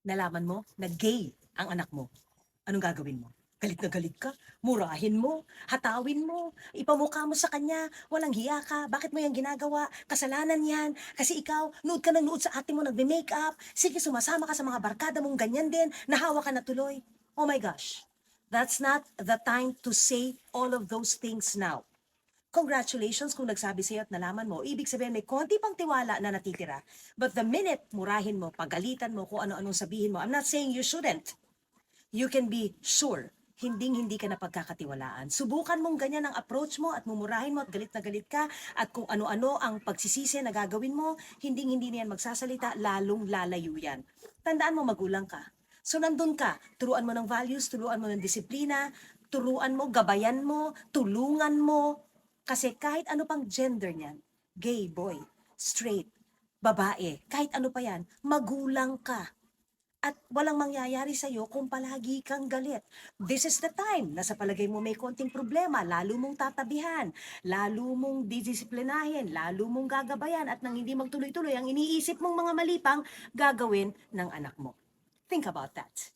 nalaman mo na gay ang anak mo, anong gagawin mo? Galit na galit ka, murahin mo, hatawin mo, ipamukha mo sa kanya, walang hiya ka, bakit mo yan ginagawa? Kasalanan yan, kasi ikaw, nood ka ng nood sa ate mo nagme-makeup, sige sumasama ka sa mga barkada mong ganyan din, nahawa ka na tuloy. Oh my gosh, that's not the time to say all of those things now. Congratulations kung nagsabi sa'yo at nalaman mo. Ibig sabihin may konti pang tiwala na natitira. But the minute murahin mo, pagalitan mo, kung ano-anong sabihin mo, I'm not saying you shouldn't. You can be sure, hinding-hindi ka na pagkakatiwalaan. Subukan mong ganyan ang approach mo at mumurahin mo at galit na galit ka at kung ano-ano ang pagsisisi na gagawin mo, hinding-hindi na yan magsasalita, lalong lalayo yan. Tandaan mo, magulang ka. So nandun ka, turuan mo ng values, turuan mo ng disiplina, turuan mo, gabayan mo, tulungan mo. Kasi kahit ano pang gender niyan, gay, boy, straight, babae, kahit ano pa yan, magulang ka. At walang mangyayari sa'yo kung palagi kang galit. This is the time na sa palagay mo may konting problema, lalo mong tatabihan, lalo mong didisiplinahin, lalo mong gagabayan at nang hindi magtuloy-tuloy ang iniisip mong mga malipang gagawin ng anak mo. Think about that.